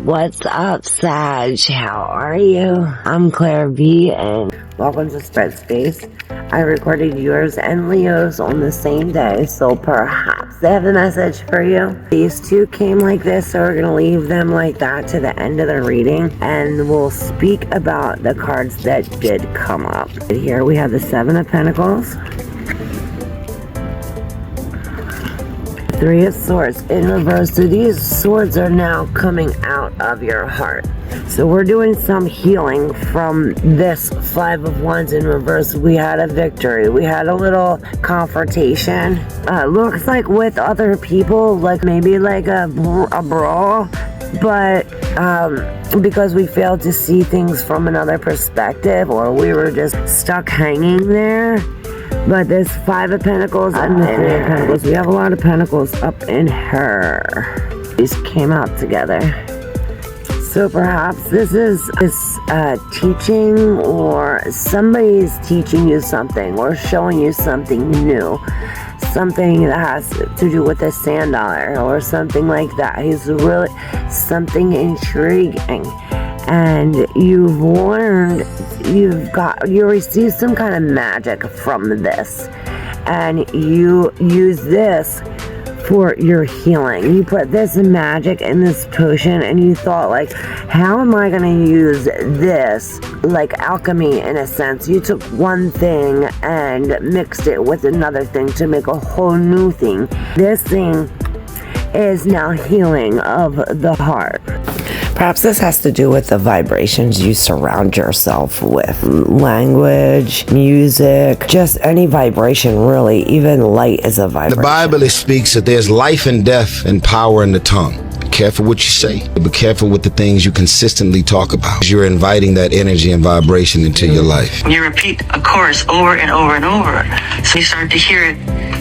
What's up, Sag? How are you? I'm ClairV, and welcome to Spread Space. I recorded yours and Leo's on the same day, so perhaps they have a message for you. These two came like this, so we're going to leave them like that to the end of the reading, and we'll speak about the cards that did come up. Here we have the Seven of Pentacles, Three of Swords in reverse. So these swords are now coming out of your heart. So we're doing some healing from this Five of Wands in reverse. We had a victory. We had a little confrontation. Looks like with other people, like maybe like a brawl. But because we failed to see things from another perspective, or we were just stuck hanging there. But this Five of Pentacles and the Three of Pentacles, we have a lot of Pentacles up in her. These came out together. So perhaps this is teaching, or somebody's teaching you something or showing you something new. Something that has to do with a sand dollar or something like that. He's really something intriguing. And you've learned, you received some kind of magic from this, and you use this for your healing. You put this magic in this potion, and you thought, like, how am I going to use this? Like alchemy, in a sense. You took one thing and mixed it with another thing to make a whole new thing. This thing is now healing of the heart. Perhaps this has to do with the vibrations you surround yourself with. Language, music, just any vibration, really. Even light is a vibration. The Bible speaks that there's life and death and power in the tongue. Be careful what you say. Be careful with the things you consistently talk about. You're inviting that energy and vibration into your life. You repeat a chorus over and over and over, so you start to hear it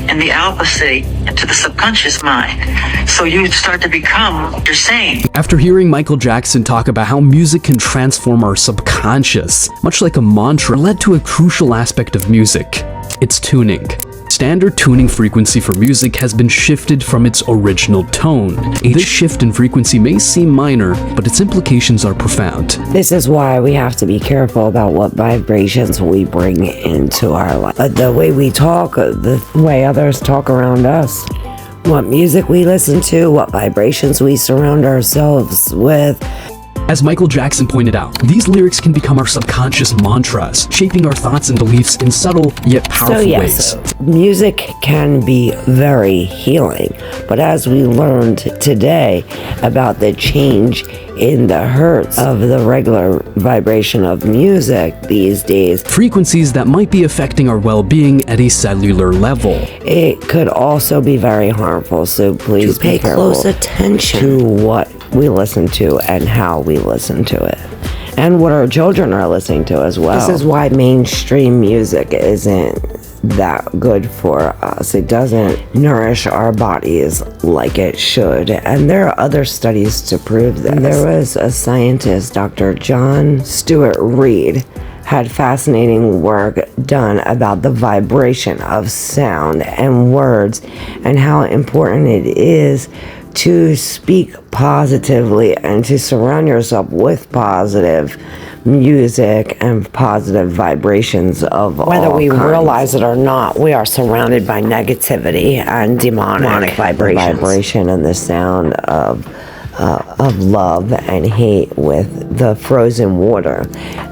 in the alpha state into the subconscious mind. So you start to become what you're saying. After hearing Michael Jackson talk about how music can transform our subconscious, much like a mantra, led to a crucial aspect of music: its tuning. Standard tuning frequency for music has been shifted from its original tone. This shift in frequency may seem minor, but its implications are profound. This is why we have to be careful about what vibrations we bring into our life. The way we talk, the way others talk around us, what music we listen to, what vibrations we surround ourselves with. As Michael Jackson pointed out, these lyrics can become our subconscious mantras, shaping our thoughts and beliefs in subtle yet powerful ways. Music can be very healing, but as we learned today about the change in the hertz of the regular vibration of music these days, frequencies that might be affecting our well-being at a cellular level, it could also be very harmful. So please pay close attention to what we listen to and how we listen to it, and what our children are listening to as well. This is why mainstream music isn't that good for us. It doesn't nourish our bodies like it should, and there are other studies to prove this. There was a scientist, Dr. John Stuart Reed, had fascinating work done about the vibration of sound and words, and how important it is to speak positively and to surround yourself with positive music and positive vibrations of whether we realize it or not. We are surrounded by negativity and demonic vibrations. Vibration and the sound of love and hate with the frozen water.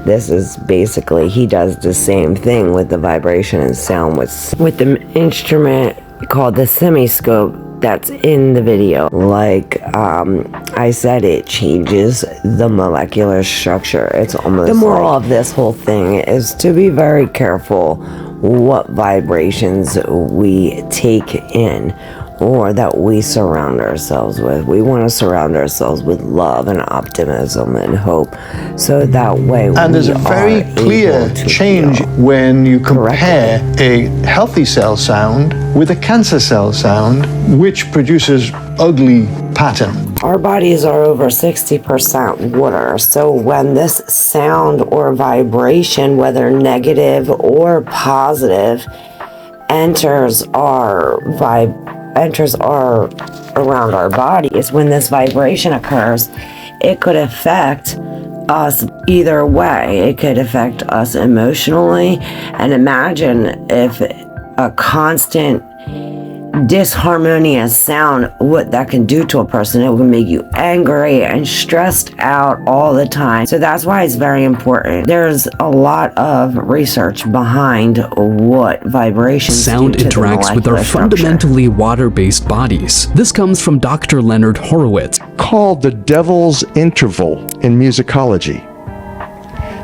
This is basically, he does the same thing with the vibration and sound with the instrument called the semiscope that's in the video. Like I said, it changes the molecular structure. It's almost the moral of this whole thing is to be very careful what vibrations we take in, or that we surround ourselves with. We want to surround ourselves with love and optimism and hope, so that way and there's a very clear change when you compare a healthy cell sound with a cancer cell sound, which produces ugly pattern. Our bodies are over 60% water, so when this sound or vibration, whether negative or positive, enters around our body, is when this vibration occurs, it could affect us either way. It could affect us emotionally, and imagine if a constant disharmonious sound, what that can do to a person. It will make you angry and stressed out all the time. So that's why it's very important. There's a lot of research behind what vibrations sound do to interacts with our fundamentally water-based bodies. This comes from Dr. Leonard Horowitz. Called the devil's interval in musicology.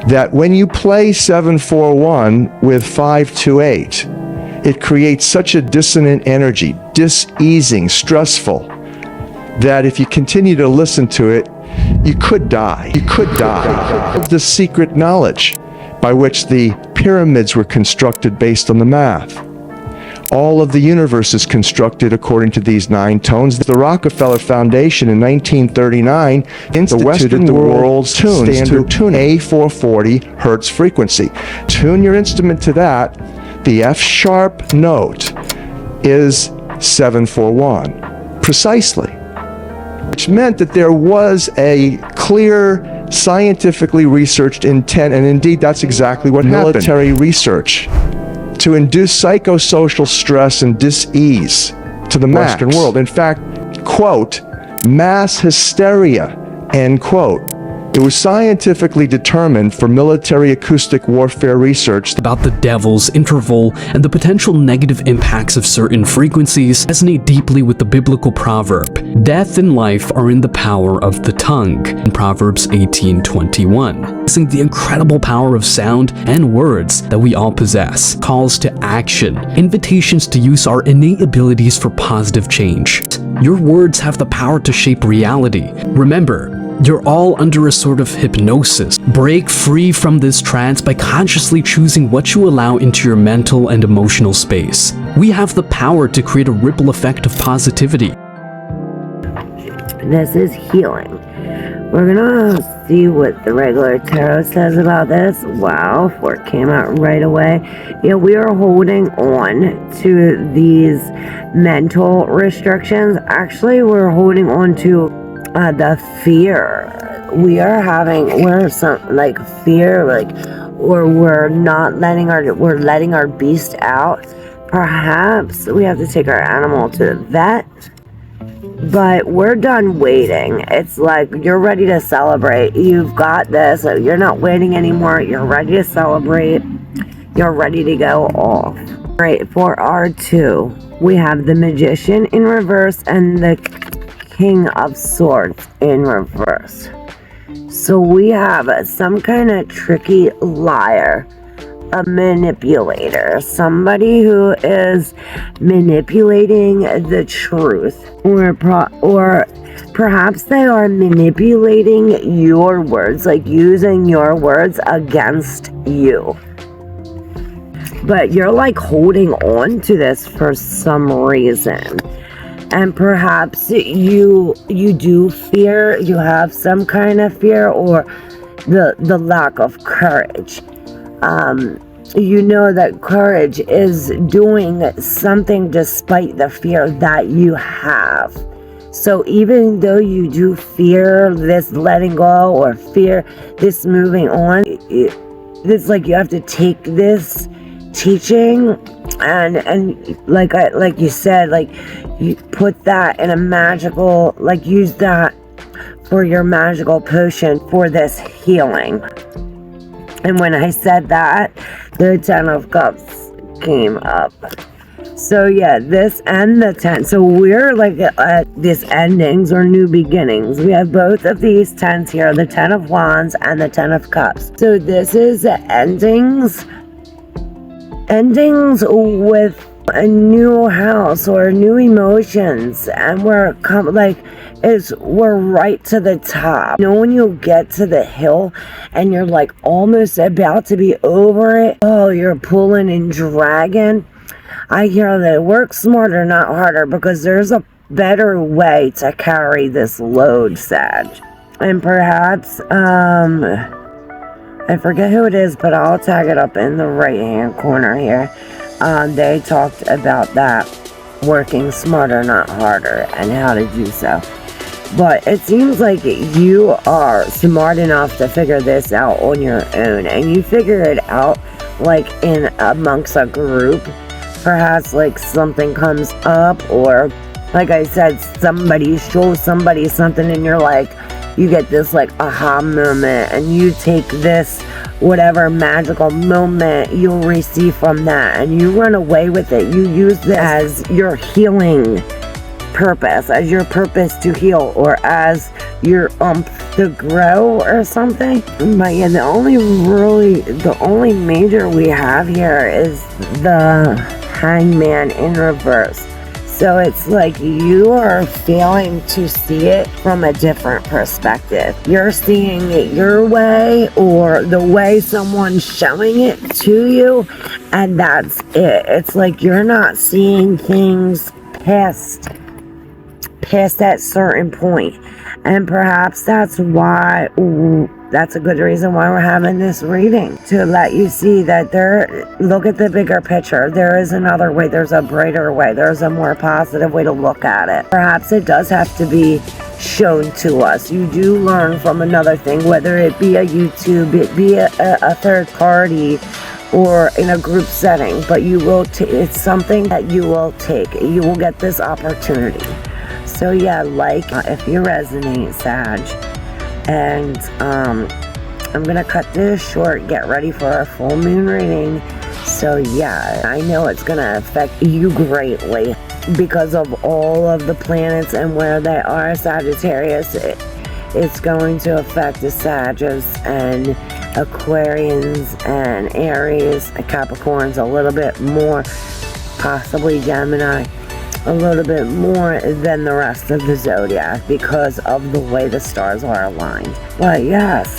That when you play 7/4-1 with 5/2-8, it creates such a dissonant energy, diseasing, stressful, that if you continue to listen to it, you could die. You could die. The secret knowledge by which the pyramids were constructed based on the math. All of the universe is constructed according to these 9 tones. The Rockefeller Foundation in 1939 instituted the world's standard tuning, A440 hertz frequency. Tune your instrument to that. The F sharp note is 7/4-1, precisely, which meant that there was a clear, scientifically researched intent, and indeed that's exactly what happened. Military research to induce psychosocial stress and dis-ease to the Western world. In fact, quote, mass hysteria, end quote. It was scientifically determined for military acoustic warfare research about the devil's interval and the potential negative impacts of certain frequencies resonate deeply with the biblical proverb, death and life are in the power of the tongue, in Proverbs 18:21. The incredible power of sound and words that we all possess, calls to action, invitations to use our innate abilities for positive change. Your words have the power to shape reality. Remember, you're all under a sort of hypnosis. Break free from this trance by consciously choosing what you allow into your mental and emotional space. We have the power to create a ripple effect of positivity. This is healing. We're gonna see what the regular tarot says about this. Wow, it came out right away. Yeah, we are holding on to these mental restrictions. Actually, we're holding on to the fear. We're some like fear, or we're letting our beast out. Perhaps we have to take our animal to the vet. But we're done waiting. It's like you're ready to celebrate. You've got this. You're not waiting anymore. You're ready to celebrate. You're ready to go off. All right, for our 2, we have the Magician in reverse and the King of Swords in reverse. So we have some kind of tricky liar, a manipulator, somebody who is manipulating the truth, or perhaps they are manipulating your words, like using your words against you. But you're like holding on to this for some reason. And perhaps you do fear, you have some kind of fear, or the lack of courage. You know that courage is doing something despite the fear that you have. So even though you do fear this letting go or fear this moving on, it's like you have to take this teaching and like you said, like you put that in a magical, like use that for your magical potion for this healing. And when I said that, the 10 of Cups came up. So yeah, this and the 10. So we're like at this endings or new beginnings. We have both of these 10s here, the 10 of Wands and the 10 of Cups. So this is endings with a new house or new emotions, and we're right to the top. You know, when you get to the hill and you're like almost about to be over it, oh, you're pulling and dragging. I hear that work smarter, not harder, because there's a better way to carry this load, Sag. And perhaps, I forget who it is, but I'll tag it up in the right-hand corner here. They talked about that, working smarter, not harder, and how to do so. But it seems like you are smart enough to figure this out on your own, and you figure it out like in amongst a group. Perhaps like something comes up, or like I said, somebody shows somebody something and you're like, you get this like aha moment, and you take this whatever magical moment you'll receive from that and you run away with it. You use this as your healing purpose, as your purpose to heal, or as your to grow or something. But yeah, the only major we have here is the Hangman in reverse. So it's like you are failing to see it from a different perspective. You're seeing it your way, or the way someone's showing it to you, and that's it. It's like you're not seeing things past that certain point. And perhaps that's why, that's a good reason why we're having this reading, to let you see that look at the bigger picture. There is another way, there's a brighter way, there's a more positive way to look at it. Perhaps it does have to be shown to us. You do learn from another thing, whether it be a YouTube, it be a third party, or in a group setting, but you will it's something that you will take. You will get this opportunity. So yeah, if you resonate, Sag. And I'm gonna cut this short, get ready for our full moon reading. So yeah, I know it's gonna affect you greatly because of all of the planets and where they are. Sagittarius, it's going to affect the Sagittarius and Aquarians and Aries, Capricorns a little bit more, possibly Gemini a little bit more than the rest of the zodiac because of the way the stars are aligned. But yes,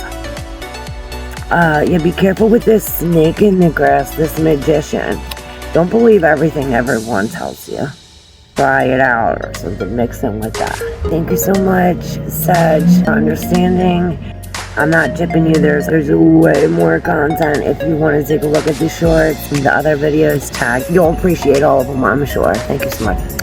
yeah, be careful with this snake in the grass, this magician. Don't believe everything everyone tells you. Try it out or something, mix in with that. Thank you so much, Sag, for understanding. I'm not jipping you. There's way more content. If you want to take a look at the shorts and the other videos, you'll appreciate all of them, I'm sure. Thank you so much.